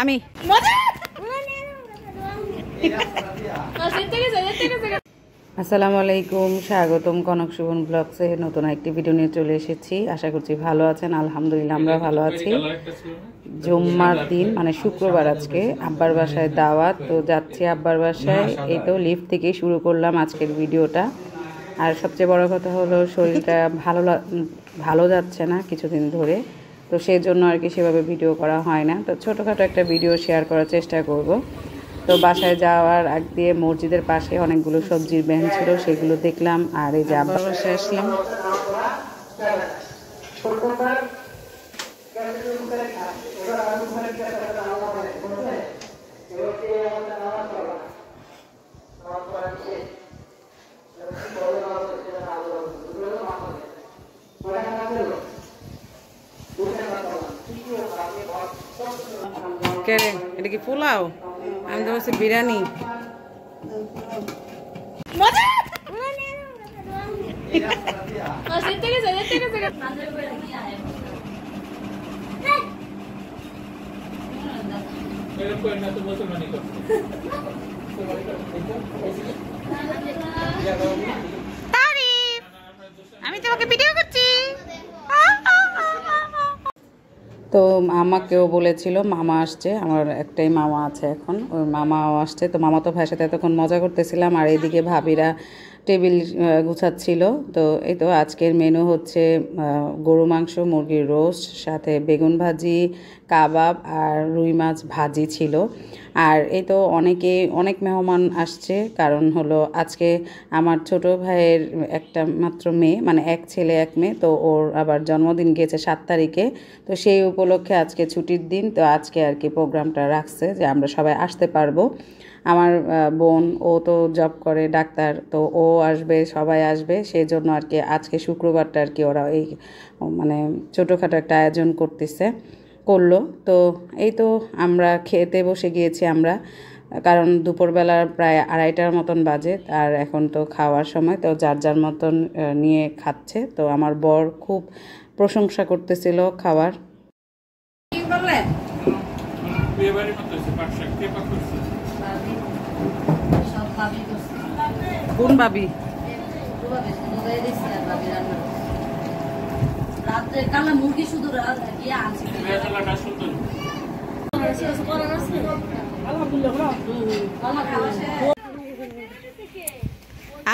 আমি আসসালামু আলাইকুম, স্বাগতম কনক সুবন ব্লগসে নতুন একটি ভিডিও নিয়ে চলে এসেছি। আশা করছি ভালো আছেন। আলহামদুলিল্লাহ আমরা ভালো আছি। জুম্মার দিন মানে শুক্রবার, আজকে আব্বার বাসায় দাওয়াত, তো যাচ্ছি আব্বার বাসায়। এই তো লিফট থেকেই শুরু করলাম আজকের ভিডিওটা। আর সবচেয়ে বড় কথা হলো শরীরটা ভালো যাচ্ছে না কিছুদিন ধরে, তো সেই জন্য আর কি সেভাবে ভিডিও করা হয় না। তো ছোটোখাটো একটা ভিডিও শেয়ার করার চেষ্টা করব। তো বাসায় যাওয়ার আগ দিয়ে মসজিদের পাশে অনেকগুলো সবজির ভ্যান ছিল, সেগুলো দেখলাম। আর এই যে আব্বার বাসায় আসলাম। এটা কি পোলাও? আমি তো বলছি বিরিয়ানি। আমি তোমাকে ভিডিও করছি। তো আমাকেও বলেছিল মামা আসছে, আমার একটাই মামা আছে এখন, ওই মামাও আসছে। তো মামা তো ভাইয়ের সাথে এতক্ষণ মজা করতেছিলাম, আর এইদিকে ভাবিরা টেবিল গুছাচ্ছিল। তো এই তো আজকের মেনু হচ্ছে গরু মাংস, মুরগির রোস্ট, সাথে বেগুন ভাজি, কাবাব আর রুই মাছ ভাজি ছিল। আর এই তো অনেক মেহমান আসছে, কারণ হলো আজকে আমার ছোট ভাইয়ের একটা মাত্র মেয়ে, মানে এক ছেলে এক মেয়ে, তো ওর আবার জন্মদিন গিয়েছে 7 তারিখে। তো সেই উপলক্ষে আজকে ছুটির দিন, তো আজকে আর কি প্রোগ্রামটা রাখছে যে আমরা সবাই আসতে পারবো। আমার বোন, ও তো জব করে ডাক্তার, তো ও আসবে, সবাই আসবে, সেই জন্য আর কি আজকে শুক্রবারটা আর কি ওরা এই মানে ছোটোখাটো একটা আয়োজন করলো। তো এই তো আমরা খেতে বসে গিয়েছি আমরা, কারণ দুপুরবেলার প্রায় 2:30টার মতন বাজে, আর এখন তো খাওয়ার সময়, তো যার যার মতন নিয়ে খাচ্ছে। তো আমার বর খুব প্রশংসা করতেছিল খাবার। কোন ভাবি?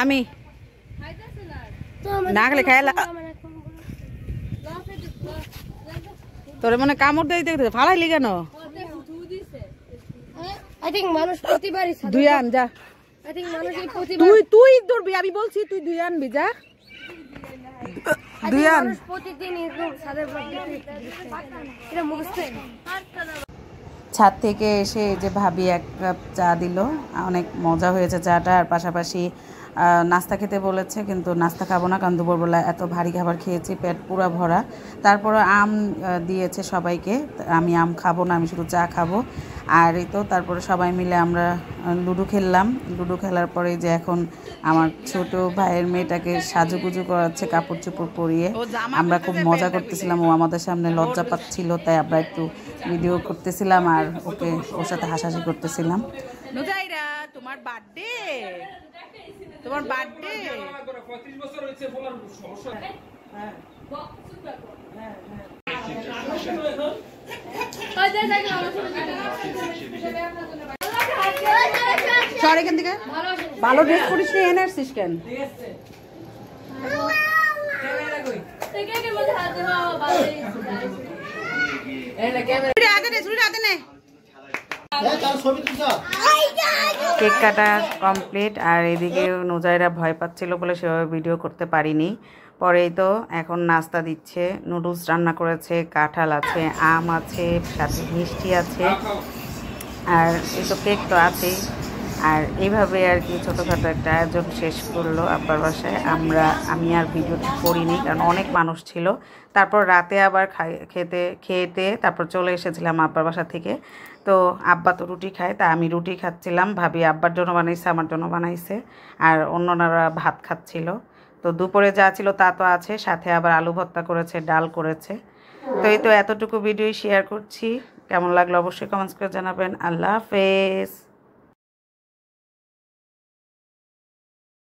আমি না খেলে খাইলা তোরে মনে কামড় দিতে ফালাইলি কেন? দুই আন যা, তুই ধরবি, আমি বলছি তুই দুই আনবি, যা দুই আন। ছাদ থেকে এসে যে ভাবি 1 কাপ চা দিল, অনেক মজা হয়েছে চাটা। আর পাশাপাশি নাস্তা খেতে বলেছে, কিন্তু নাস্তা খাবো না, কারণ দুপুরবেলা এত ভারী খাবার খেয়েছি, পেট পুরো ভরা। তারপরে আম দিয়েছে সবাইকে, আমি আম খাবো না, আমি শুধু চা খাবো। আর এই তো তারপরে সবাই মিলে আমরা লুডো খেললাম। লুডো খেলার পরে যে এখন আমার ছোট ভাইয়ের মেয়েটাকে সাজুগুজু করাচ্ছে কাপড় চোপড় পরিয়ে। আমরা খুব মজা করতেছিলাম, ও আমাদের সামনে লজ্জা পাচ্ছিল, তাই আমরা একটু ভিডিও করতেছিলাম আর ওর সাথে হাসাহাসি করতেছিলাম। নুজাইরা, তোমার বার্থডে, তোমার বার্থডে। সর এখান থেকে, ভালো ড্রেস করিস নি, এনে আসছিস কেন? কেক কাটা কমপ্লিট। আর এদিকে নুজাইরা ভয় পাচ্ছিল বলে সেভাবে ভিডিও করতে পারিনি। পরেই তো এখন নাস্তা দিচ্ছে, নুডলস রান্না করেছে, কাঁঠাল আছে, আম আছে, সাথে মিষ্টি আছে, আর এই তো কেক তো আছেই। আর এইভাবে আর কি ছোটোখাটো একটা আয়োজন শেষ করলো আব্বার বাসায়। আমি আর ভিডিওটি করিনি, কারণ অনেক মানুষ ছিল। তারপর রাতে আবার খেতে তারপর চলে এসেছিলাম আব্বার বাসা থেকে। তো আব্বা তো রুটি খায়, তা আমি রুটি খাচ্ছিলাম, ভাবি আব্বার জন্য বানাইছে, আমার জন্য বানাইছে, আর অন্যরা ভাত খাচ্ছিল। তো দুপুরে যা ছিল তা তো আছে, সাথে আবার আলু ভর্তা করেছে, ডাল করেছে। তো এই তো এতটুকু ভিডিও শেয়ার করছি, কেমন লাগলো অবশ্যই কমেন্টস করে জানাবেন। আল্লাহ হাফেজ।